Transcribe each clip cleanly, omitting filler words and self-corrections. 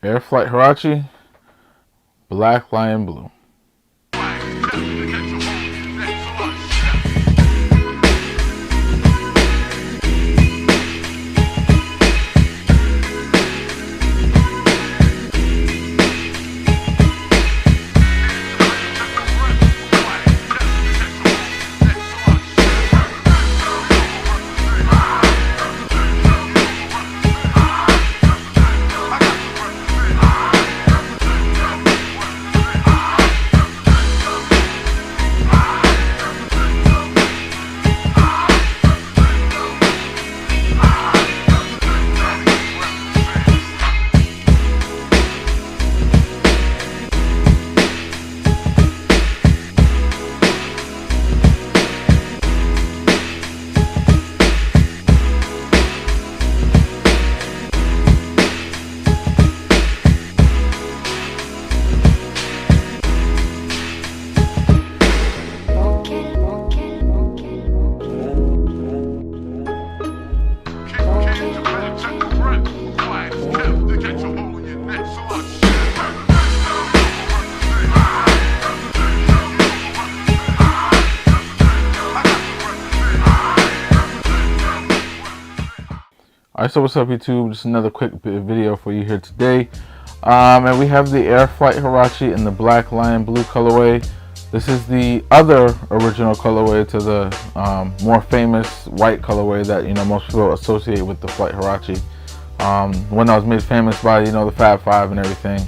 Air Flight Huarache, Black Lion Blue. Alright, so what's up YouTube? Just another quick video for you here today. And we have the Air Flight Huarache in the Black Lion Blue colorway. This is the other original colorway to the more famous white colorway that most people associate with the Flight Huarache. One that was made famous by the Fab Five and everything.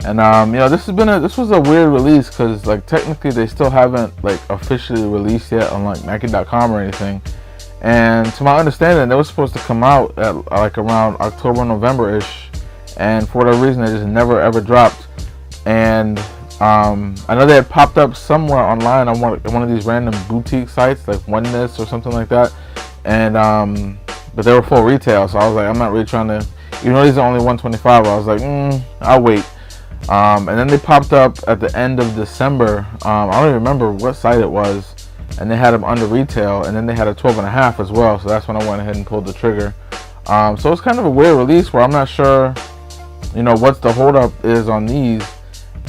And this was a weird release because technically they still haven't officially released yet on Nike.com or anything. And to my understanding, they were supposed to come out at around October, November-ish, and for whatever reason, they just never ever dropped. And I know they had popped up somewhere online on one of these random boutique sites, like Oneness or something like that. And but they were full retail, so I was like, I'm not really trying to. These are only $125. I was like, I'll wait. And then they popped up at the end of December. I don't even remember what site it was. And they had them under retail, and then they had a 12.5 as well, so that's when I went ahead and pulled the trigger. So it's kind of a weird release where I'm not sure what's the holdup is on these.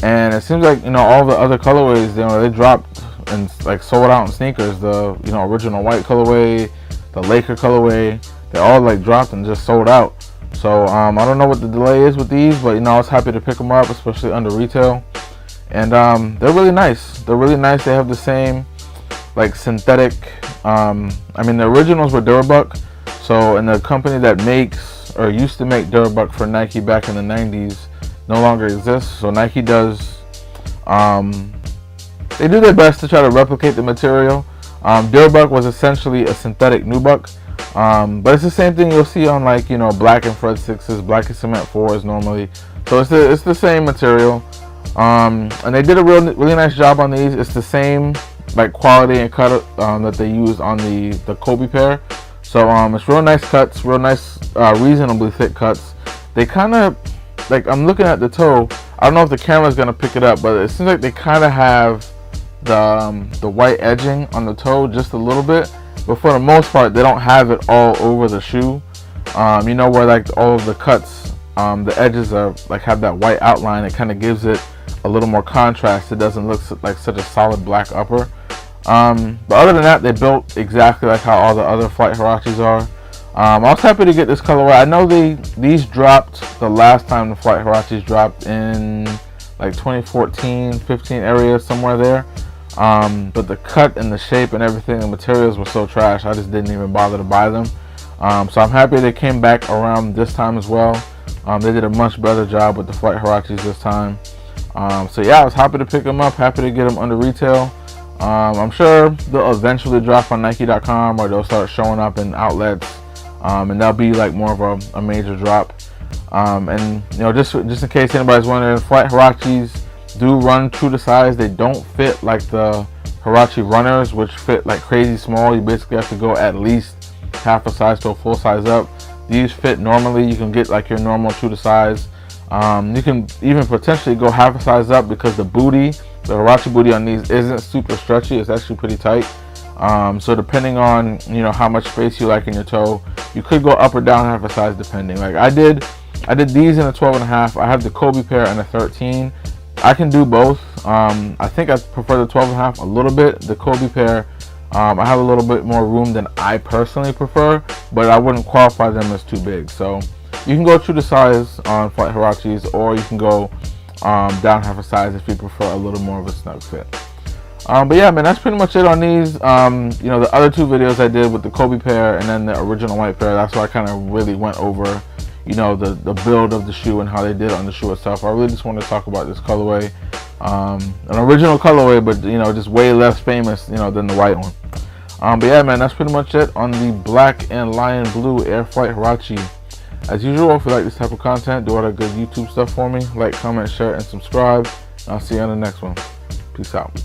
And it seems like all the other colorways they dropped and sold out in sneakers. The original white colorway, the Laker colorway, they all dropped and just sold out. So I don't know what the delay is with these, but I was happy to pick them up, especially under retail. And they're really nice. They have the same synthetic, the originals were Durabuck, and the company that makes or used to make Durabuck for Nike back in the 90s no longer exists. So Nike does, they do their best to try to replicate the material. Durabuck was essentially a synthetic nubuck, but it's the same thing you'll see on black and Fred 6s, black and cement 4s normally. So it's the same material, and they did a really nice job on these. It's the same quality and cut that they use on the Kobe pair. So it's real nice cuts, real nice reasonably thick cuts. They kind of I'm looking at the toe. I don't know if the camera's gonna pick it up, but it seems like they kind of have the white edging on the toe just a little bit, but for the most part they don't have it all over the shoe. Where all of the cuts, the edges are have that white outline. It kind of gives it a little more contrast. It doesn't look like such a solid black upper. But other than that, they built exactly like how all the other Flight Huaraches are. I was happy to get this colorway. I know these dropped the last time the Flight Huaraches dropped in 2014, 15 area, somewhere there. But the cut and the shape and everything, the materials were so trash, I just didn't even bother to buy them. So I'm happy they came back around this time as well. They did a much better job with the Flight Huaraches this time. So yeah, I was happy to pick them up, happy to get them under retail. I'm sure they'll eventually drop on Nike.com, or they'll start showing up in outlets, and that'll be more of a major drop. And just in case anybody's wondering, Flight Huaraches do run true to size. They don't fit like the Huarache runners, which fit crazy small. You basically have to go at least half a size to a full size up. These fit normally. You can get your normal true to size. You can even potentially go half a size up because the Huarache booty on these isn't super stretchy. It's actually pretty tight. So depending on how much space you like in your toe, you could go up or down half a size depending. I did I did these in a 12.5. I have the Kobe pair in a 13. I can do both. I think I prefer the 12.5 a little bit. The Kobe pair, I have a little bit more room than I personally prefer, but I wouldn't qualify them as too big. So you can go true to size on Flight Huaraches, or you can go down half a size if you prefer a little more of a snug fit. But yeah, man, that's pretty much it on these. You know, the other two videos I did with the Kobe pair and then the original white pair, that's where I kind of really went over, you know, the build of the shoe and how they did it on the shoe itself. I really just want to talk about this colorway, an original colorway, but you know, just way less famous, you know, than the white one. But yeah, man, that's pretty much it on the black and Lyon blue Air Flight Huarache. As usual, if you like this type of content, do all that good YouTube stuff for me. Like, comment, share, and subscribe. I'll see you on the next one. Peace out.